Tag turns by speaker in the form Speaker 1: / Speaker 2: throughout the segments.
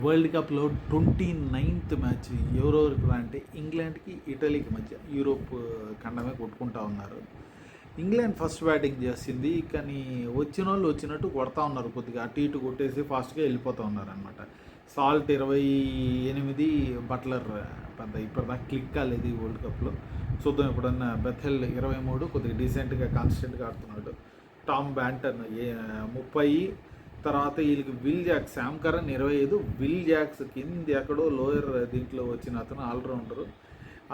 Speaker 1: World కప్లో 29th match ఎవరెవరికి అంటే ఇంగ్లాండ్కి ఇటలీకి మధ్య యూరోప్ ఖండమే కొట్టుకుంటా ఉన్నారు. ఇంగ్లాండ్ ఫస్ట్ బ్యాటింగ్ చేసింది, కానీ వచ్చిన వాళ్ళు వచ్చినట్టు కొడతా ఉన్నారు, కొద్దిగా అటు ఇటు కొట్టేసి ఫాస్ట్గా వెళ్ళిపోతూ ఉన్నారనమాట. సాల్ట్ 28, బట్లర్ పెద్ద ఇప్పటిదాకా క్లిక్ కాలేదు ఈ వరల్డ్ కప్లో. చూద్దాం ఎప్పుడన్నా. బెథెల్ 23 కొద్దిగా డీసెంట్గా కాన్స్టెంట్గా ఆడుతున్నాడు. టామ్ బ్యాంటన్ 30, తర్వాత వీళ్ళకి Will Jacks, Sam Curran 25, Will Jacks కింది ఎక్కడో లోయర్ దీంట్లో వచ్చిన అతను ఆల్రౌండరు.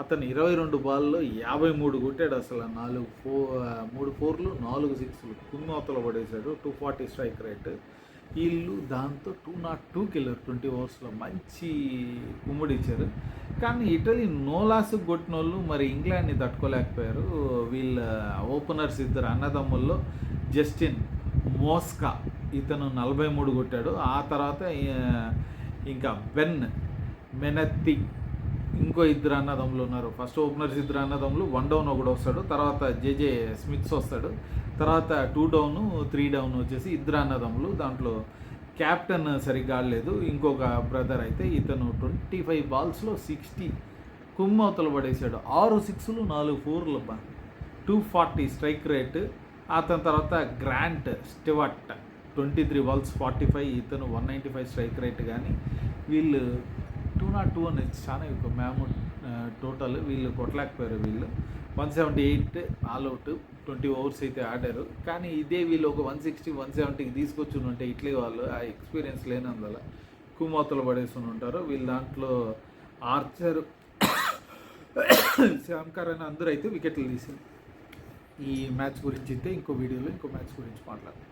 Speaker 1: అతను 22 బాల్లో 53 కొట్టాడు. అసలు 3 4లు 4 6లు కుమ్మవతలు పడేశాడు. 240 స్ట్రైక్ రేట్. వీళ్ళు దాంతో 202కి వెళ్ళారు 20 ఓవర్స్లో. మంచి కుమ్ముడు ఇచ్చారు. కానీ ఇటలీ నో లాస్కి కొట్టిన వాళ్ళు మరి ఇంగ్లాండ్ని తట్టుకోలేకపోయారు. వీళ్ళ ఓపెనర్స్ ఇద్దరు అన్నదమ్ముల్లో జస్టిన్ మోస్కా, ఇతను 43 కొట్టాడు. ఆ తర్వాత ఇంకా బెన్ మెనత్తి, ఇంకో ఇద్దరు అన్నదమ్ములు ఉన్నారు. ఫస్ట్ ఓపెనర్స్ ఇద్దరు అన్నదమ్ములు, 1 డౌన్ ఒకడు వస్తాడు, తర్వాత జేజే స్మిత్స్ వస్తాడు, తర్వాత 2 డౌన్ 3 డౌన్ వచ్చేసి ఇద్దరు అన్నదమ్ములు. దాంట్లో క్యాప్టెన్ సరిగ్గా ఆడలేదు, ఇంకొక బ్రదర్ అయితే ఇతను 25 బాల్స్లో 60 కుమ్మవతలు పడేశాడు. 6 6లు 4 4లు 240 స్ట్రైక్ రేట్. అతని తర్వాత గ్రాంట్ స్టివర్ట్ 23 బాల్స్ 45, ఇతను 195 స్ట్రైక్ రేట్. కానీ వీళ్ళు 202 అనేది చాలా ఎక్కువ మ్యామూట్ టోటల్. వీళ్ళు కొట్టలేకపోయారు. వీళ్ళు 178 ఆల్అవుట్, 20 ఓవర్స్ అయితే ఆడారు. కానీ ఇదే వీళ్ళు ఒక 160 170కి తీసుకొచ్చి ఉంటే ఇట్లే వాళ్ళు ఆ ఎక్స్పీరియన్స్ లేనందువల్ల కుమ్మవతలు పడేసుకుని ఉంటారు. వీళ్ళ దాంట్లో ఆర్చర్, శామ్ కరన్ అందరూ అయితే వికెట్లు తీసింది. ఈ మ్యాచ్ గురించి అయితే ఇంకో వీడియోలో ఇంకో మ్యాచ్ గురించి మాట్లాడతాం.